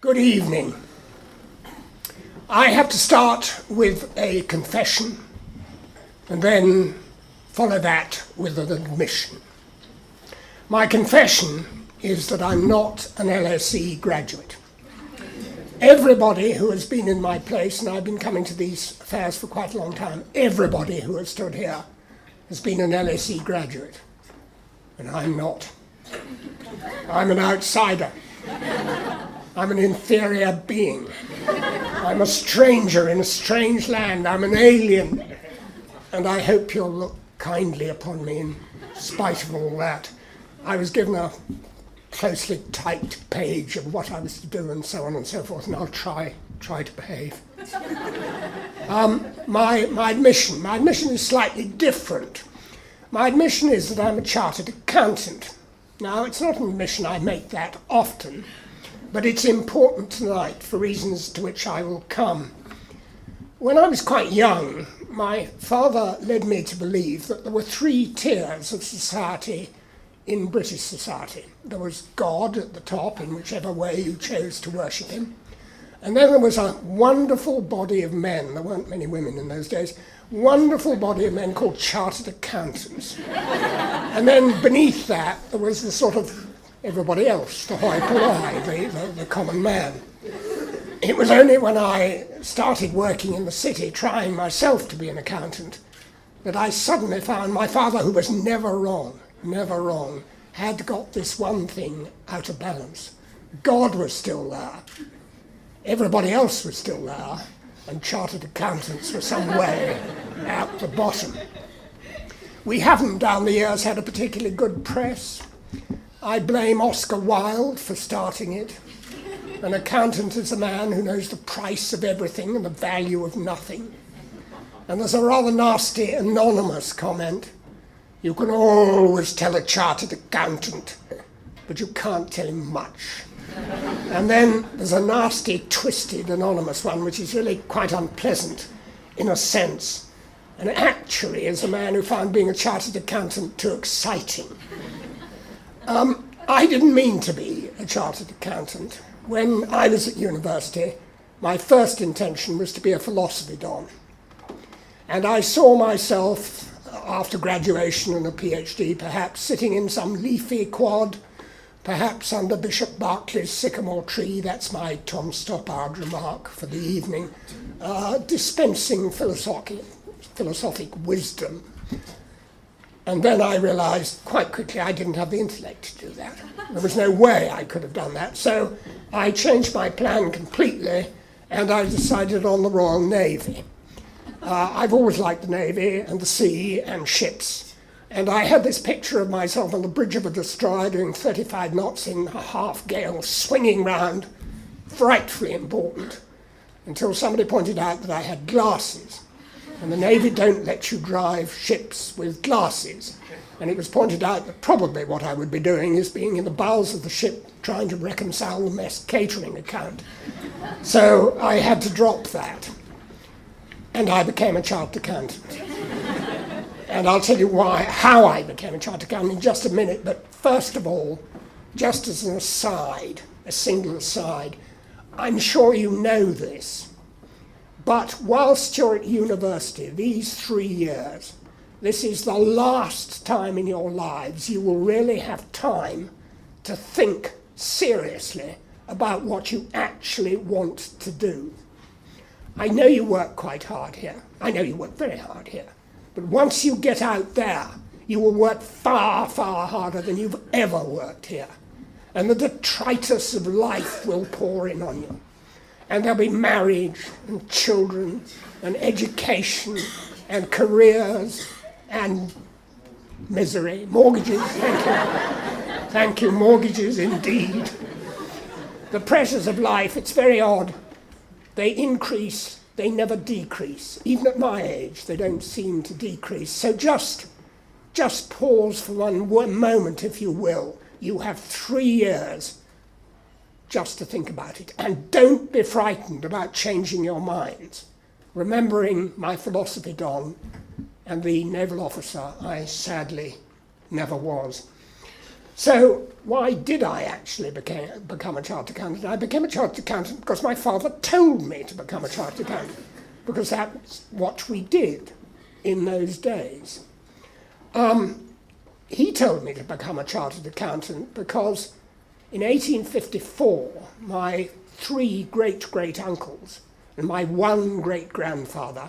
Good evening. I have to start with a confession and then follow that with an admission. My confession is that I'm not an LSE graduate. Everybody who has been in my place, and I've been coming to these affairs for quite a long time, everybody who has stood here has been an LSE graduate, and I'm not. I'm an outsider. I'm an inferior being. I'm a stranger in a strange land. I'm an alien. And I hope you'll look kindly upon me in spite of all that. I was given a closely typed page of what I was to do and so on and so forth, and I'll try to behave. My admission is slightly different. My admission is that I'm a chartered accountant. Now, it's not an admission I make that often, but it's important tonight for reasons to which I will come. When I was quite young, my father led me to believe that there were three tiers of society in British society. There was God at the top, in whichever way you chose to worship him. And then there was a wonderful body of men, there weren't many women in those days, wonderful body of men called chartered accountants. And then beneath that, there was the sort of everybody else, the hoi polloi, the common man. It was only when I started working in the city, trying myself to be an accountant, that I suddenly found my father, who was never wrong, had got this one thing out of balance. God was still there. Everybody else was still there, and chartered accountants were some way out the bottom. We haven't, down the years, had a particularly good press. I blame Oscar Wilde for starting it. An accountant is a man who knows the price of everything and the value of nothing. And there's a rather nasty anonymous comment. You can always tell a chartered accountant, but you can't tell him much. And then there's a nasty, twisted, anonymous one, which is really quite unpleasant in a sense. And actually is a man who found being a chartered accountant too exciting. I didn't mean to be a chartered accountant. When I was at university, my first intention was to be a philosophy don. And I saw myself, after graduation and a PhD, perhaps sitting in some leafy quad, perhaps under Bishop Berkeley's sycamore tree, that's my Tom Stoppard remark for the evening, dispensing philosophic wisdom. And then I realized quite quickly I didn't have the intellect to do that. There was no way I could have done that. So I changed my plan completely, and I decided on the Royal Navy. I've always liked the Navy and the sea and ships. And I had this picture of myself on the bridge of a destroyer doing 35 knots in a half gale, swinging round, frightfully important, until somebody pointed out that I had glasses. And the Navy don't let you drive ships with glasses. And it was pointed out that probably what I would be doing is being in the bowels of the ship trying to reconcile the mess catering account. So I had to drop that. And I became a chartered accountant. And I'll tell you how I became a chartered accountant in just a minute. But first of all, just as an aside, a single aside, I'm sure you know this, but whilst you're at university, these 3 years, this is the last time in your lives you will really have time to think seriously about what you actually want to do. I know you work quite hard here. I know you work very hard here. But once you get out there, you will work far, far harder than you've ever worked here. And the detritus of life will pour in on you. And there'll be marriage and children and education and careers and misery. Mortgages, thank you. Thank you, mortgages indeed. The pressures of life, it's very odd. They increase, they never decrease. Even at my age, they don't seem to decrease. So just pause for one moment, if you will. You have 3 years just to think about it. And don't be frightened about changing your minds. Remembering my philosophy don and the naval officer I sadly never was. So why did I actually become a chartered accountant? I became a chartered accountant because my father told me to become a chartered accountant, because that's what we did in those days. He told me to become a chartered accountant because in 1854, my 3 great-great-uncles and my 1 great-grandfather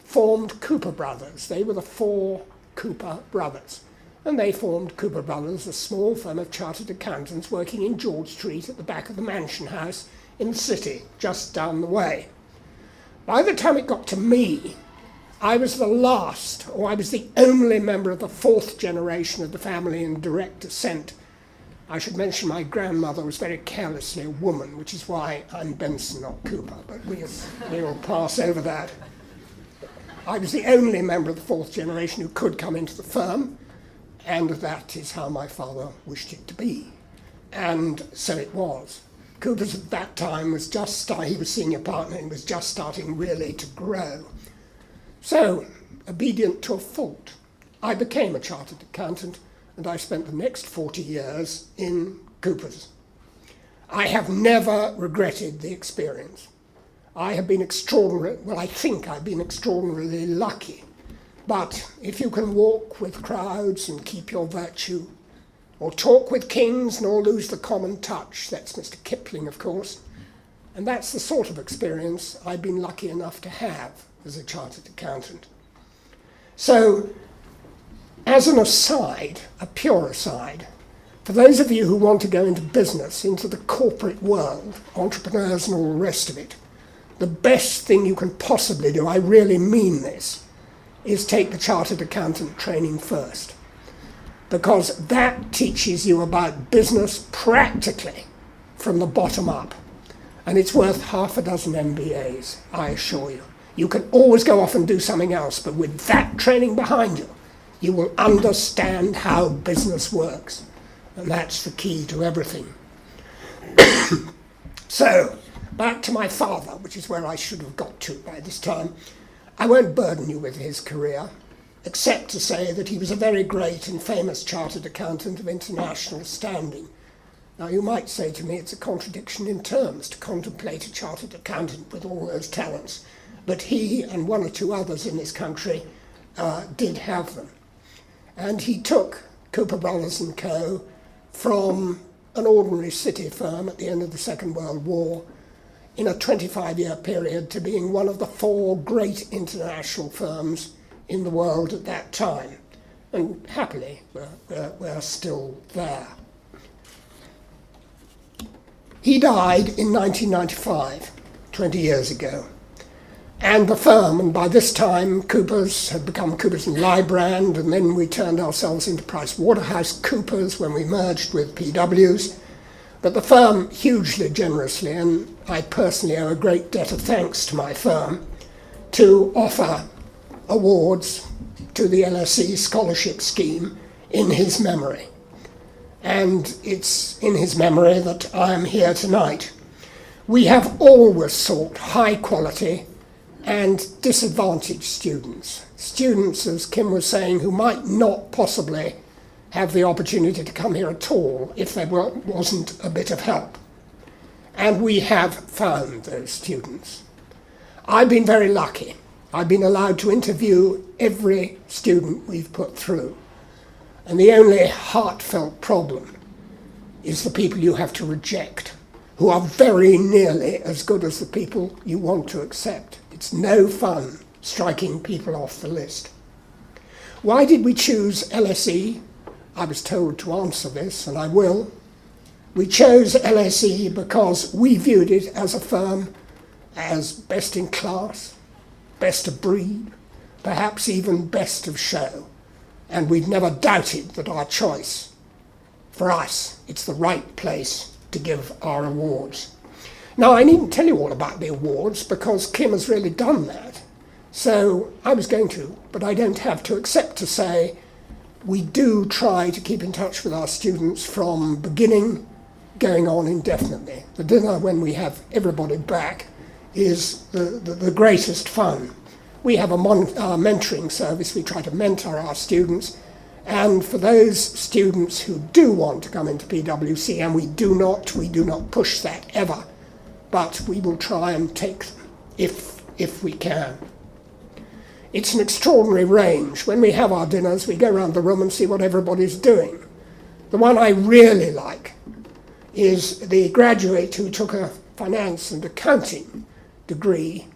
formed Cooper Brothers. They were the 4 Cooper brothers. And they formed Cooper Brothers, a small firm of chartered accountants working in George Street at the back of the Mansion House in the city, just down the way. By the time it got to me, I was the last, or I was the only member of the 4th generation of the family in direct descent. I should mention my grandmother was very carelessly a woman, which is why I'm Benson, not Cooper, but we'll pass over that. I was the only member of the 4th generation who could come into the firm, and that is how my father wished it to be. And so it was. Cooper's at that time was he was senior partner and was just starting really to grow. So, obedient to a fault, I became a chartered accountant, and I spent the next 40 years in Cooper's. I have never regretted the experience. I have been I think I've been extraordinarily lucky. But if you can walk with crowds and keep your virtue, or talk with kings nor lose the common touch, that's Mr. Kipling, of course, and that's the sort of experience I've been lucky enough to have as a chartered accountant. So, as an aside, a pure aside, for those of you who want to go into business, into the corporate world, entrepreneurs and all the rest of it, the best thing you can possibly do, I really mean this, is take the chartered accountant training first. Because that teaches you about business practically from the bottom up. And it's worth half a dozen MBAs, I assure you. You can always go off and do something else, but with that training behind you, you will understand how business works. And that's the key to everything. So, back to my father, which is where I should have got to by this time. I won't burden you with his career, except to say that he was a very great and famous chartered accountant of international standing. Now, you might say to me it's a contradiction in terms to contemplate a chartered accountant with all those talents, but he and 1 or 2 others in this country did have them. And he took Cooper Brothers & Co. from an ordinary city firm at the end of the Second World War in a 25-year period to being one of the 4 great international firms in the world at that time. And happily, we're still there. He died in 1995, 20 years ago. And the firm, and by this time Coopers had become Coopers and Lybrand, and then we turned ourselves into PricewaterhouseCoopers when we merged with PW's. But the firm hugely generously, and I personally owe a great debt of thanks to my firm, to offer awards to the LSE scholarship scheme in his memory. And it's in his memory that I am here tonight. We have always sought high quality and disadvantaged students. Students, as Kim was saying, who might not possibly have the opportunity to come here at all if there wasn't a bit of help. And we have found those students. I've been very lucky. I've been allowed to interview every student we've put through. And the only heartfelt problem is the people you have to reject, who are very nearly as good as the people you want to accept. It's no fun striking people off the list. Why did we choose LSE? I was told to answer this, and I will. We chose LSE because we viewed it as a firm as best in class, best of breed, perhaps even best of show. And we'd never doubted that our choice, for us, it's the right place to give our awards. Now, I needn't tell you all about the awards because Kim has really done that. So I was going to, but I don't have to, except to say we do try to keep in touch with our students from beginning going on indefinitely. The dinner when we have everybody back is the greatest fun. We have a mentoring service. We try to mentor our students, And for those students who do want to come into PwC, and we do not push that ever, but we will try and take them if we can. It's an extraordinary range. When we have our dinners, we go around the room and see what everybody's doing. The one I really like is the graduate who took a finance and accounting degree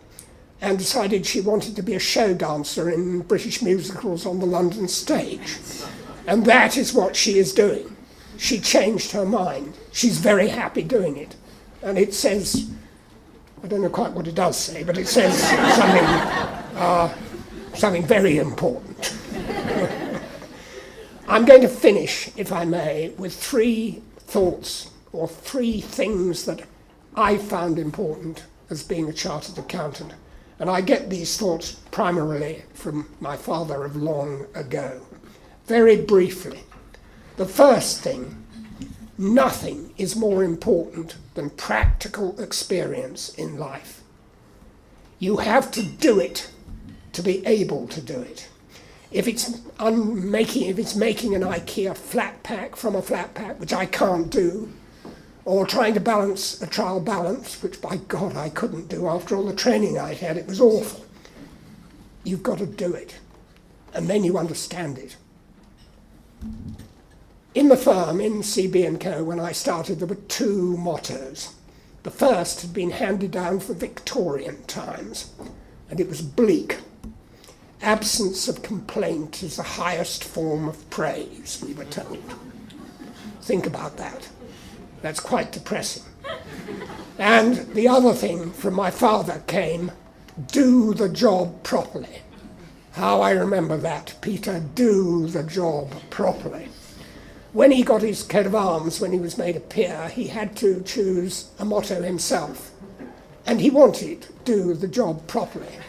and decided she wanted to be a show dancer in British musicals on the London stage. And that is what she is doing. She changed her mind. She's very happy doing it. And it says, I don't know quite what it does say, but it says something very important. I'm going to finish, if I may, with 3 thoughts or 3 things that I found important as being a chartered accountant. And I get these thoughts primarily from my father of long ago. Very briefly, the first thing, nothing is more important than practical experience in life. You have to do it to be able to do it. If it's making an IKEA flat pack from a flat pack, which I can't do, or trying to balance a trial balance, which by God I couldn't do after all the training I had, it was awful. You've got to do it, and then you understand it. In the firm, in CB&Co, when I started, there were 2 mottos. The first had been handed down from Victorian times, and it was bleak. Absence of complaint is the highest form of praise, we were told. Think about that. That's quite depressing. And the other thing from my father came, do the job properly. How I remember that, Peter, do the job properly. When he got his coat of arms, when he was made a peer, he had to choose a motto himself. And he wanted, do the job properly.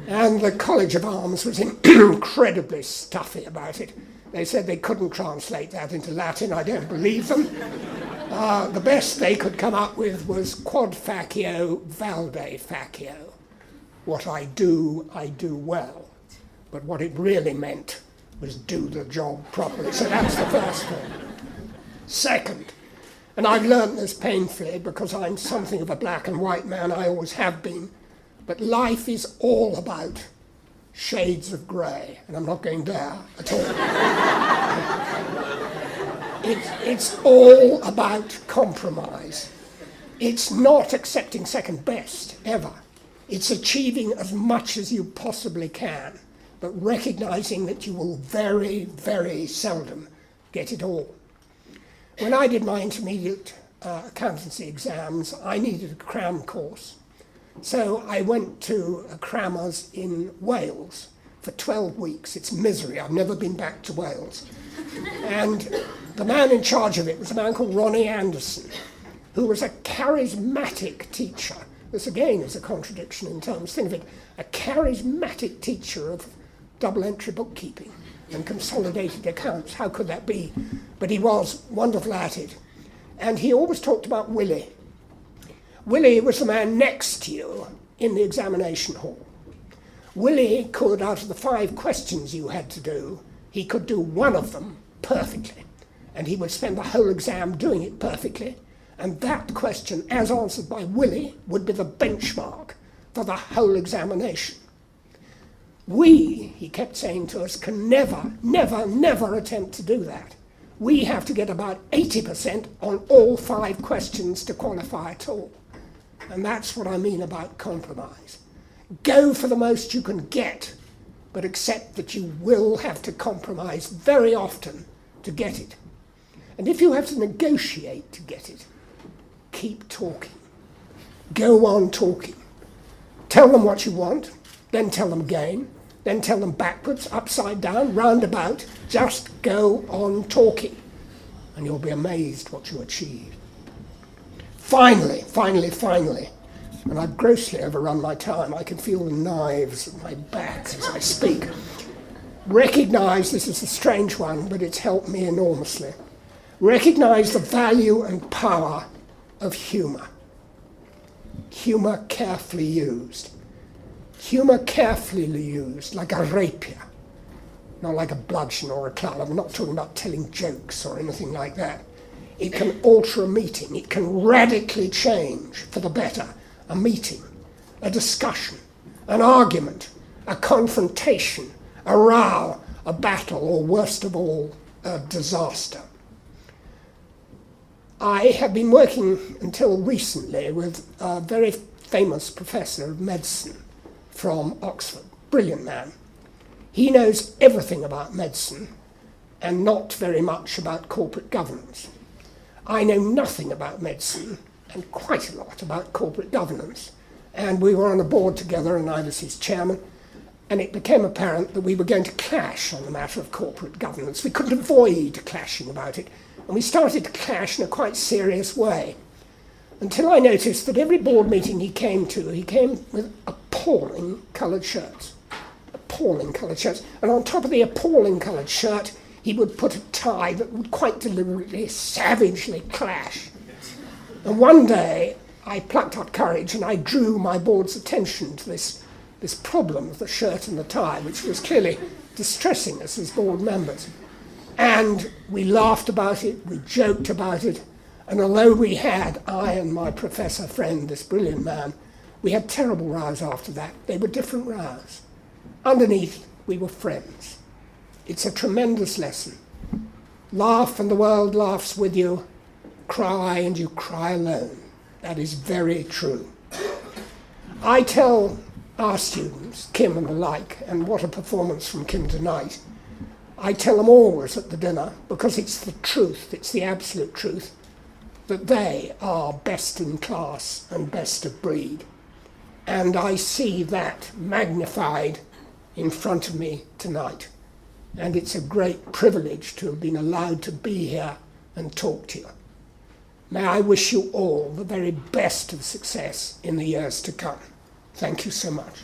And the College of Arms was incredibly stuffy about it. They said they couldn't translate that into Latin. I don't believe them. The best they could come up with was quod facio, valde facio. What I do well. But what it really meant was do the job properly. So that's the first thing. Second, and I've learned this painfully because I'm something of a black and white man, I always have been, but life is all about shades of grey, and I'm not going there at all. It's all about compromise. It's not accepting second best, ever. It's achieving as much as you possibly can, but recognising that you will very, very seldom get it all. When I did my intermediate accountancy exams, I needed a cram course. So I went to a crammers in Wales for 12 weeks. It's misery. I've never been back to Wales. And the man in charge of it was a man called Ronnie Anderson, who was a charismatic teacher. This again is a contradiction in terms. Think of it, a charismatic teacher of double-entry bookkeeping and consolidated accounts. How could that be? But he was wonderful at it. And he always talked about Willie. Willie was the man next to you in the examination hall. Willie could, out of the 5 questions you had to do, he could do one of them perfectly. And he would spend the whole exam doing it perfectly. And that question, as answered by Willie, would be the benchmark for the whole examination. We, he kept saying to us, can never, never, never attempt to do that. We have to get about 80% on all 5 questions to qualify at all. And that's what I mean about compromise. Go for the most you can get, but accept that you will have to compromise very often to get it. And if you have to negotiate to get it, keep talking. Go on talking. Tell them what you want, then tell them again, then tell them backwards, upside down, roundabout. Just go on talking, and you'll be amazed what you achieve. Finally, and I've grossly overrun my time. I can feel the knives at my back as I speak. Recognise, this is a strange one, but it's helped me enormously. Recognise the value and power of humour. Humour carefully used. Humour carefully used, like a rapier, not like a bludgeon or a club. I'm not talking about telling jokes or anything like that. It can alter a meeting. It can radically change for the better a meeting, a discussion, an argument, a confrontation, a row, a battle, or worst of all, a disaster. I have been working until recently with a very famous professor of medicine from Oxford, brilliant man. He knows everything about medicine and not very much about corporate governance. I know nothing about medicine and quite a lot about corporate governance. And we were on a board together and I was his chairman, and it became apparent that we were going to clash on the matter of corporate governance. We couldn't avoid clashing about it. And we started to clash in a quite serious way, until I noticed that every board meeting he came with appalling coloured shirts. Appalling coloured shirts. And on top of the appalling coloured shirt, he would put a tie that would quite deliberately, savagely clash. And one day, I plucked up courage and I drew my board's attention to this problem of the shirt and the tie, which was clearly distressing us as board members. And we laughed about it, we joked about it, and although we had, I and my professor friend, this brilliant man, we had terrible rows after that. They were different rows. Underneath, we were friends. It's a tremendous lesson. Laugh and the world laughs with you. Cry and you cry alone. That is very true. I tell our students, Kim and the like, and what a performance from Kim tonight, I tell them always at the dinner, because it's the truth, it's the absolute truth, that they are best in class and best of breed. And I see that magnified in front of me tonight. And it's a great privilege to have been allowed to be here and talk to you. May I wish you all the very best of success in the years to come. Thank you so much.